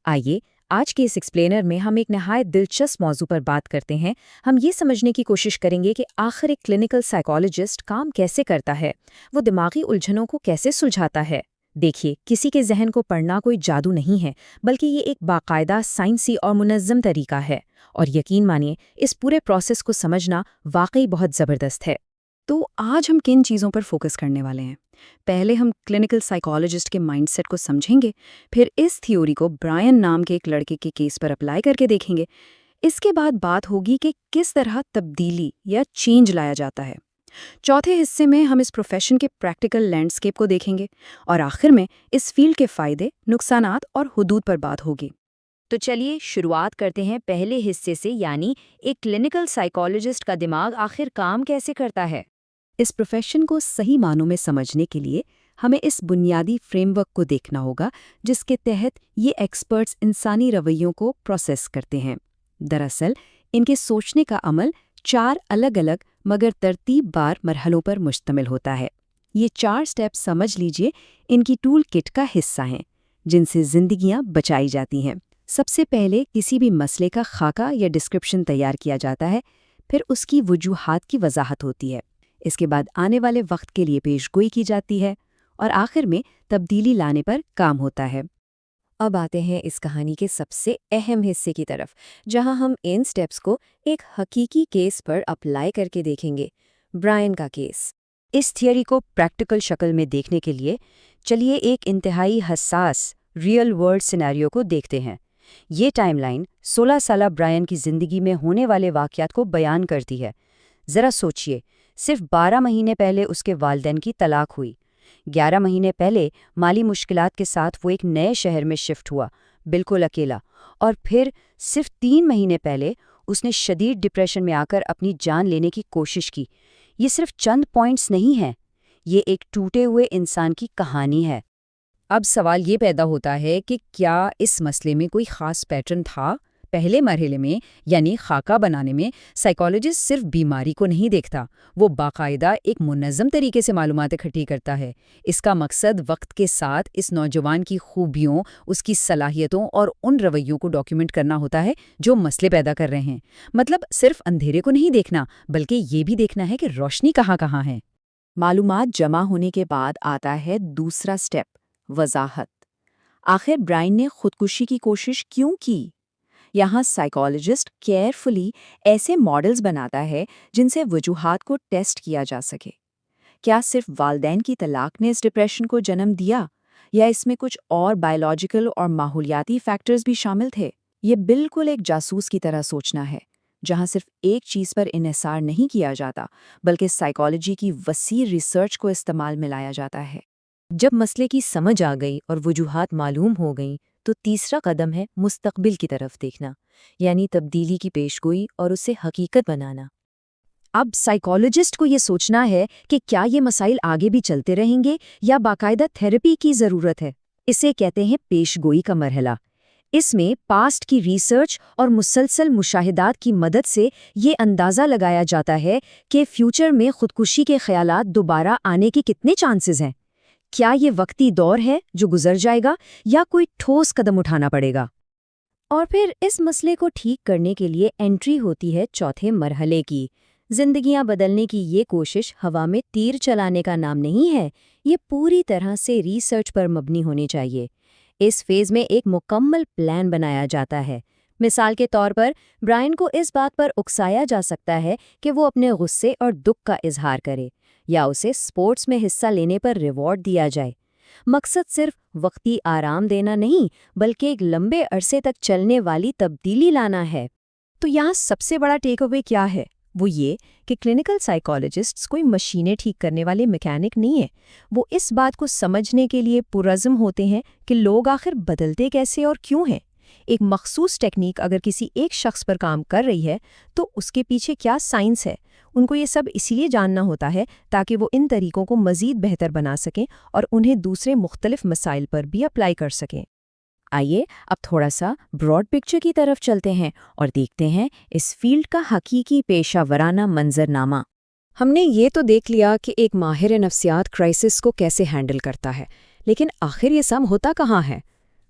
آئیے آج کے اس ایکسپلینر میں ہم ایک نہایت دلچسپ موضوع پر بات کرتے ہیں۔ ہم یہ سمجھنے کی کوشش کریں گے کہ آخر ایک کلینکل سائیکالوجسٹ کام کیسے کرتا ہے، وہ دماغی الجھنوں کو کیسے سلجھاتا ہے۔ دیکھیے، کسی کے ذہن کو پڑھنا کوئی جادو نہیں ہے، بلکہ یہ ایک باقاعدہ سائنسی اور منظم طریقہ ہے، اور یقین مانیے اس پورے پروسیس کو سمجھنا واقعی بہت زبردست ہے۔ تو آج ہم کن چیزوں پر فوکس کرنے والے ہیں؟ پہلے ہم کلینکل سائیکالوجسٹ کے مائنڈ سیٹ کو سمجھیں گے، پھر اس تھیوری کو برائن نام کے ایک لڑکے کے کیس پر اپلائی کر کے دیکھیں گے۔ اس کے بعد بات ہوگی کہ کس طرح تبدیلی یا چینج لایا جاتا ہے۔ چوتھے حصے میں ہم اس پروفیشن کے پریکٹیکل لینڈسکیپ کو دیکھیں گے، اور آخر میں اس فیلڈ کے فائدے، نقصانات اور حدود پر بات ہوگی۔ تو چلیے شروعات کرتے ہیں پہلے حصے سے، یعنی ایک کلینکل سائیکالوجسٹ کا دماغ آخر کام کیسے کرتا ہے۔ اس پروفیشن کو صحیح معنوں میں سمجھنے کے لیے ہمیں اس بنیادی فریم ورک کو دیکھنا ہوگا جس کے تحت یہ ایکسپرٹس انسانی رویوں کو پروسیس کرتے ہیں۔ دراصل ان کے سوچنے کا عمل 4 الگ الگ مگر ترتیب بار مرحلوں پر مشتمل ہوتا ہے۔ یہ 4 سٹیپ سمجھ لیجئے ان کی ٹول کٹ کا حصہ ہیں جن سے زندگیاں بچائی جاتی ہیں۔ سب سے پہلے کسی بھی مسئلے کا خاکہ یا ڈسکرپشن تیار کیا جاتا ہے، پھر اس کی وجوہات کی وضاحت ہوتی ہے۔ اس کے بعد آنے والے وقت کے لیے پیش گوئی کی جاتی ہے، اور آخر میں تبدیلی لانے پر کام ہوتا ہے۔ اب آتے ہیں اس کہانی کے سب سے اہم حصے کی طرف، جہاں ہم ان سٹیپس کو ایک حقیقی کیس پر اپلائی کر کے دیکھیں گے، برائن کا کیس۔ اس تھیوری کو پریکٹیکل شکل میں دیکھنے کے لیے چلیے ایک انتہائی حساس ریئل ورلڈ سینیریو کو دیکھتے ہیں۔ یہ ٹائم لائن 16 سالہ برائن کی زندگی میں ہونے والے واقعات کو بیان کرتی ہے۔ ذرا سوچئے، صرف 12 مہینے پہلے اس کے والدین کی طلاق ہوئی، 11 مہینے پہلے مالی مشکلات کے ساتھ وہ ایک نئے شہر میں شفٹ ہوا، بالکل اکیلا، اور پھر صرف 3 مہینے پہلے اس نے شدید ڈپریشن میں آ کر اپنی جان لینے کی کوشش کی۔ یہ صرف چند پوائنٹس نہیں ہیں، یہ ایک ٹوٹے ہوئے انسان کی کہانی ہے۔ اب سوال یہ پیدا ہوتا ہے کہ کیا اس مسئلے میں کوئی خاص پیٹرن تھا؟ پہلے مرحلے میں، یعنی خاکہ بنانے میں، سائیکالوجسٹ صرف بیماری کو نہیں دیکھتا، وہ باقاعدہ ایک منظم طریقے سے معلومات اکٹھی کرتا ہے۔ اس کا مقصد وقت کے ساتھ اس نوجوان کی خوبیوں، اس کی صلاحیتوں اور ان رویوں کو ڈاکیومنٹ کرنا ہوتا ہے جو مسئلے پیدا کر رہے ہیں۔ مطلب صرف اندھیرے کو نہیں دیکھنا، بلکہ یہ بھی دیکھنا ہے کہ روشنی کہاں کہاں ہے۔ معلومات جمع ہونے کے بعد آتا ہے دوسرا سٹیپ، وضاحت۔ آخر برائن نے خودکشی کی کوشش کیوں کی؟ یہاں سائیکالوجسٹ کیئرفلی ایسے ماڈلز بناتا ہے جن سے وجوہات کو ٹیسٹ کیا جا سکے۔ کیا صرف والدین کی طلاق نے اس ڈپریشن کو جنم دیا، یا اس میں کچھ اور بائیولوجیکل اور ماحولیاتی فیکٹرز بھی شامل تھے؟ یہ بالکل ایک جاسوس کی طرح سوچنا ہے، جہاں صرف ایک چیز پر انحصار نہیں کیا جاتا، بلکہ سائیکالوجی کی وسیع ریسرچ کو استعمال میں لایا جاتا ہے۔ جب مسئلے کی سمجھ آ گئی اور وجوہات معلوم ہو گئیں، تو تیسرا قدم ہے مستقبل کی طرف دیکھنا، یعنی تبدیلی کی پیشگوئی اور اسے حقیقت بنانا۔ اب سائیکالوجسٹ کو یہ سوچنا ہے کہ کیا یہ مسائل آگے بھی چلتے رہیں گے یا باقاعدہ تھیراپی کی ضرورت ہے۔ اسے کہتے ہیں پیشگوئی کا مرحلہ۔ اس میں پاسٹ کی ریسرچ اور مسلسل مشاہدات کی مدد سے یہ اندازہ لگایا جاتا ہے کہ فیوچر میں خودکشی کے خیالات دوبارہ آنے کے کتنے چانسز ہیں۔ کیا یہ وقتی دور ہے جو گزر جائے گا، یا کوئی ٹھوس قدم اٹھانا پڑے گا؟ اور پھر اس مسئلے کو ٹھیک کرنے کے لیے انٹری ہوتی ہے چوتھے مرحلے کی۔ زندگیاں بدلنے کی یہ کوشش ہوا میں تیر چلانے کا نام نہیں ہے، یہ پوری طرح سے ریسرچ پر مبنی ہونی چاہیے۔ اس فیز میں ایک مکمل پلان بنایا جاتا ہے۔ مثال کے طور پر برائن کو اس بات پر اکسایا جا سکتا ہے کہ وہ اپنے غصے اور دکھ کا اظہار کرے، یا اسے سپورٹس میں حصہ لینے پر ریوارڈ دیا جائے۔ مقصد صرف وقتی آرام دینا نہیں، بلکہ ایک لمبے عرصے تک چلنے والی تبدیلی لانا ہے۔ تو یہاں سب سے بڑا ٹیک اوے کیا ہے؟ وہ یہ کہ کلینکل سائیکالوجسٹس کوئی مشینیں ٹھیک کرنے والے میکینک نہیں ہیں۔ وہ اس بات کو سمجھنے کے لیے پرعزم ہوتے ہیں کہ لوگ آخر بدلتے کیسے اور کیوں ہیں۔ ایک مخصوص ٹیکنیک اگر کسی ایک شخص پر کام کر رہی ہے تو اس کے پیچھے کیا سائنس ہے، ان کو یہ سب اسی لیے جاننا ہوتا ہے تاکہ وہ ان طریقوں کو مزید بہتر بنا سکیں اور انہیں دوسرے مختلف مسائل پر بھی اپلائی کر سکیں۔ آئیے اب تھوڑا سا براڈ پکچر کی طرف چلتے ہیں اور دیکھتے ہیں اس فیلڈ کا حقیقی پیشہ ورانہ منظرنامہ۔ ہم نے یہ تو دیکھ لیا کہ ایک ماہر نفسیات کرائسس کو کیسے ہینڈل کرتا ہے، لیکن آخر یہ سب ہوتا کہاں ہے؟